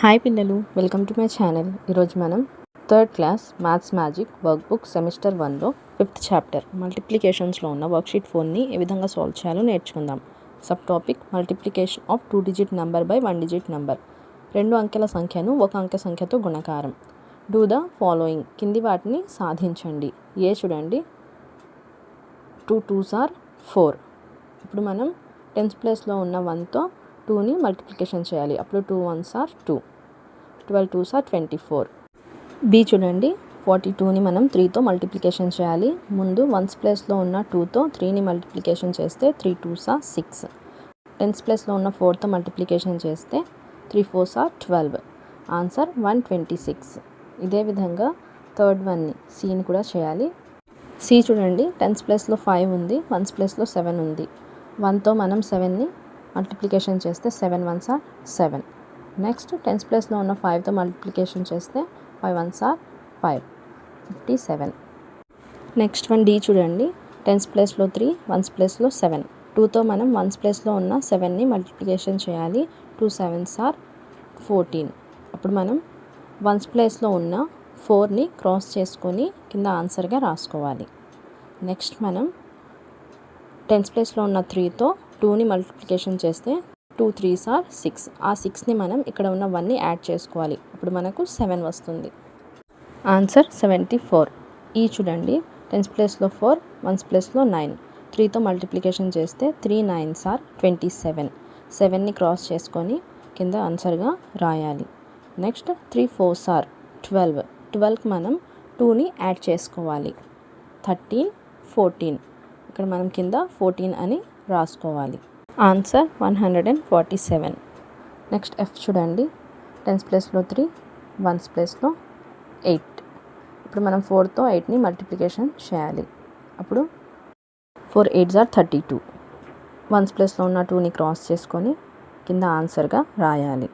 Hi పిల్లలు, welcome to my channel. ఈరోజు మనం third class maths magic workbook semester 1లో 5th చాప్టర్ మల్టిప్లికేషన్స్లో ఉన్న వర్క్షీట్ 4ని ఏ విధంగా సాల్వ్ చేయాలో నేర్చుకుందాం. Subtopic multiplication of 2 digit number by 1 digit number. 2 అంకెల సంఖ్యను 1 అంకె సంఖ్యతో గుణకారం. డూ ద ఫాలోయింగ్, కింది వాటిని సాధించండి. చూడండి, 2 2s are 4. ఇప్పుడు మనం 10th ప్లేస్లో ఉన్న 1తో 2ని మల్టిప్లికేషన్ చేయాలి. అప్పుడు 2 1s are 2, 12 2s are 24. B చూడండి, 42ని మనం 3తో మల్టిప్లికేషన్ చేయాలి. ముందు 1th ప్లేస్లో ఉన్న 2తో 3ని మల్టిప్లికేషన్ చేస్తే 3 2s are 6. 10th ప్లేస్లో ఉన్న 4తో మల్టిప్లికేషన్ చేస్తే 3 4s are 12. ఆన్సర్ 126. ఇదే విధంగా థర్డ్ వన్ని సిని కూడా చేయాలి. సి చూడండి, 10th ప్లేస్లో 5 ఉంది, 1th ప్లేస్లో 7 ఉంది. 1తో మనం 7ని మల్టిప్లికేషన్ చేస్తే 7 1s are 7. నెక్స్ట్ 10th ప్లేస్లో ఉన్న 5తో మల్టిప్లికేషన్ చేస్తే 5 1s are 5, 57. Next one D చూడండి, 10th ప్లేస్లో 3, 1th ప్లేస్లో 7. 2తో మనం 1th ప్లేస్లో ఉన్న 7ని మల్టిప్లికేషన్ చేయాలి. 2 7s are 14. అప్పుడు మనం 1th ప్లేస్లో ఉన్న 4ని క్రాస్ చేసుకొని కింద ఆన్సర్గా రాసుకోవాలి. నెక్స్ట్ మనం 10th ప్లేస్లో ఉన్న 3తో 2ని మల్టిప్లికేషన్ చేస్తే 2 3s are 6. ఆ 6ని మనం ఇక్కడ ఉన్న 1ని యాడ్ చేసుకోవాలి. అప్పుడు మనకు 7 వస్తుంది. ఆన్సర్ 74. ఈ చూడండి, 10th ప్లేస్లో 4, 1th ప్లేస్లో 9. 3తో మల్టిప్లికేషన్ చేస్తే 3 9s are 27. 7ని క్రాస్ చేసుకొని కింద ఆన్సర్గా రాయాలి. Next 3 4s are 12. 12కి మనం 2ని యాడ్ చేసుకోవాలి. 13 14. ఇక్కడ మనం కింద 14 అని రాసుకోవాలి. ఆన్సర్ 147. నెక్స్ట్ ఎఫ్ చూడండి, 10th ప్లేస్లో 3, 1th ప్లేస్లో 8. ఇప్పుడు మనం 4తో 8ని మల్టిప్లికేషన్ చేయాలి. అప్పుడు 4 8s are 32. 1th ప్లేస్లో ఉన్న 2ని క్రాస్ చేసుకొని కింద ఆన్సర్గా రాయాలి.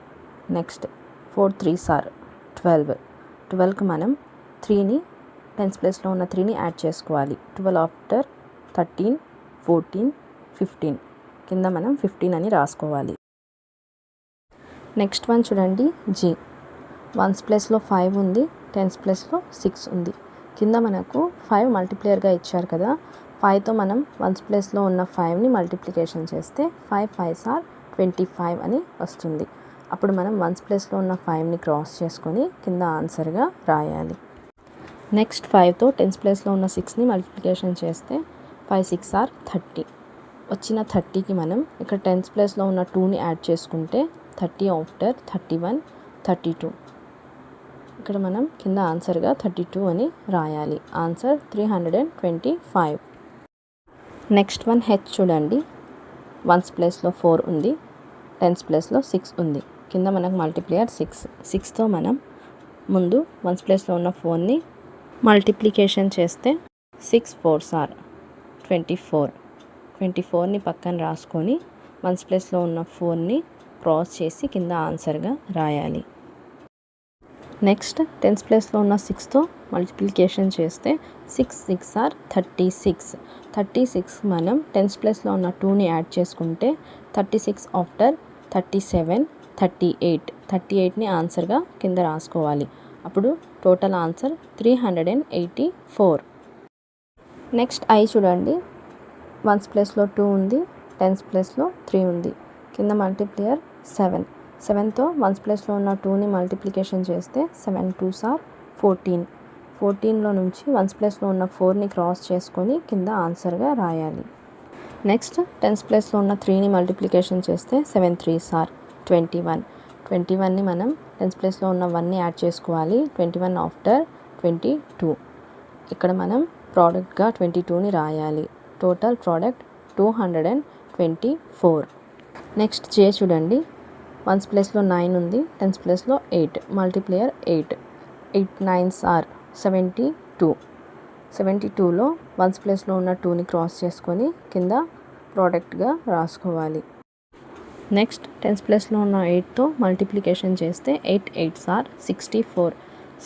Next 4 3s are 12. 12కి మనం 3ని 10th ప్లేస్లో ఉన్న 3ని యాడ్ చేసుకోవాలి. 12 ఆఫ్టర్ 13 14 15. కింద మనం 15 అని రాసుకోవాలి. నెక్స్ట్ వన్ చూడండి, జీ. 1th ప్లేస్లో 5 ఉంది, 10th ప్లేస్లో 6 ఉంది. కింద మనకు 5 మల్టిప్లేయర్గా ఇచ్చారు కదా, 5తో మనం 1th ప్లేస్లో ఉన్న 5ని మల్టిప్లికేషన్ చేస్తే 5 5s are 25 అని వస్తుంది. అప్పుడు మనం 1th ప్లేస్లో ఉన్న 5ని క్రాస్ చేసుకొని కింద ఆన్సర్గా రాయాలి. నెక్స్ట్ 5తో 10th ప్లేస్లో ఉన్న 6ని మల్టిప్లికేషన్ చేస్తే 5 6 are 30. వచ్చిన 30కి మనం ఇక్కడ 10th ప్లేస్లో ఉన్న 2ని యాడ్ చేసుకుంటే 30 ఆఫ్టర్ 31 32. ఇక్కడ మనం కింద ఆన్సర్గా 32 అని రాయాలి. ఆన్సర్ 325. నెక్స్ట్ వన్ హెచ్ చూడండి, 1th ప్లేస్లో 4 ఉంది, 10th ప్లేస్లో 6 ఉంది. కింద మనకు మల్టిప్లేయర్ 6. 6తో మనం ముందు 1th ప్లేస్లో ఉన్న 4ని మల్టిప్లికేషన్ చేస్తే 6 4s are 24. 24ని పక్కన రాసుకొని 1th ప్లేస్లో ఉన్న 4ని క్రాస్ చేసి కింద ఆన్సర్గా రాయాలి. నెక్స్ట్ 10th ప్లేస్లో ఉన్న 6తో మల్టిప్లికేషన్ చేస్తే 6 6 are 36. 36 మనం 10th ప్లేస్లో ఉన్న 2ని యాడ్ చేసుకుంటే 36 ఆఫ్టర్ 37 38. 38ని ఆన్సర్గా కింద రాసుకోవాలి. అప్పుడు టోటల్ ఆన్సర్ 384. నెక్స్ట్ ఐ చూడండి, 1th ప్లేస్లో 2 ఉంది, 10th ప్లేస్లో 3 ఉంది. కింద మల్టిప్లియర్ 7. 7తో 1th ప్లేస్లో ఉన్న 2ని మల్టిప్లికేషన్ చేస్తే 7 2s are 14. 14లో నుంచి 1th ప్లేస్లో ఉన్న 4ని క్రాస్ చేసుకొని కింద ఆన్సర్గా రాయాలి. నెక్స్ట్ 10th ప్లేస్లో ఉన్న 3ని మల్టిప్లికేషన్ చేస్తే 7 3s are 21. 21ని మనం 10th ప్లేస్లో ఉన్న 1ని యాడ్ చేసుకోవాలి. 21 ఆఫ్టర్ 22. ఇక్కడ మనం ప్రోడక్ట్గా 22ని రాయాలి. Total product 224. నెక్స్ట్ జే చూడండి, 1th ప్లేస్లో 9 ఉంది, 10th ప్లేస్లో 8. మల్టిప్లేయర్ 8. 8 9s are 72. 72లో 1th ప్లేస్లో ఉన్న 2ని క్రాస్ చేసుకొని కింద ప్రోడక్ట్గా రాసుకోవాలి. నెక్స్ట్ 10th ప్లేస్లో ఉన్న 8తో మల్టిప్లికేషన్ చేస్తే 8 8s are 64.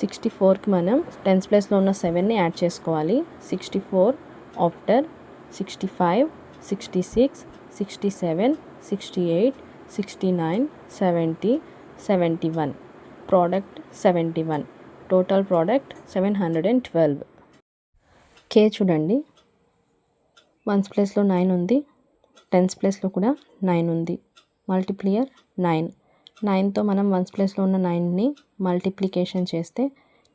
64కి మనం 10th ప్లేస్లో ఉన్న 7ని యాడ్ చేసుకోవాలి. 64 ఆఫ్టర్ 65 66 67 68 69 70 71. Product 71, total product 712. కే చూడండి, వన్స్ ప్లేస్లో 9 ఉంది, టెన్స్ ప్లేస్లో కూడా 9 ఉంది. మల్టిప్లియర్ 9. 9తో మనం వన్స్ ప్లేస్లో ఉన్న 9ని మల్టిప్లికేషన్ చేస్తే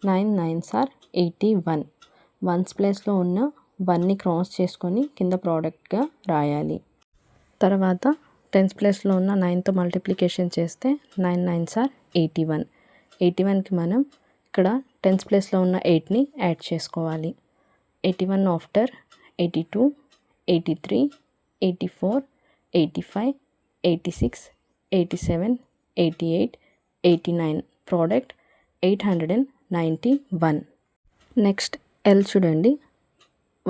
9 9s are 81. వన్స్ ప్లేస్లో ఉన్న 1ని క్రాస్ చేసుకొని కింద ప్రోడక్ట్గా రాయాలి. తర్వాత టెన్స్ ప్లేస్లో ఉన్న 9తో మల్టిప్లికేషన్ చేస్తే 9 9s are 81. 81కి మనం ఇక్కడ టెన్స్ ప్లేస్లో ఉన్న 8ని యాడ్ చేసుకోవాలి. 81 ఆఫ్టర్ 82, 83, 84, 85, 86, 87, 88, 89, ప్రోడక్ట్ 891. నెక్స్ట్ ఎల్ చూడండి,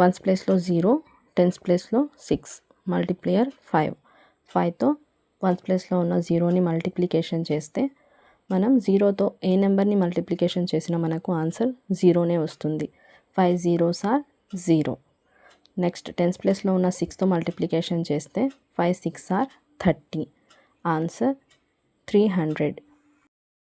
వన్స్ ప్లేస్లో 0, టెన్స్ ప్లేస్లో 6, మల్టిప్లియర్ 5. 5తో వన్స్ ప్లేస్లో ఉన్న 0ని మల్టిప్లికేషన్ చేస్తే మనం 0తో ఏ నెంబర్ని మల్టిప్లికేషన్ చేసినా మనకు ఆన్సర్ 0నే వస్తుంది. 5 zeros are 0. నెక్స్ట్ టెన్స్ ప్లేస్లో ఉన్న 6తో మల్టిప్లికేషన్ చేస్తే 5 6 are 30. ఆన్సర్ 300.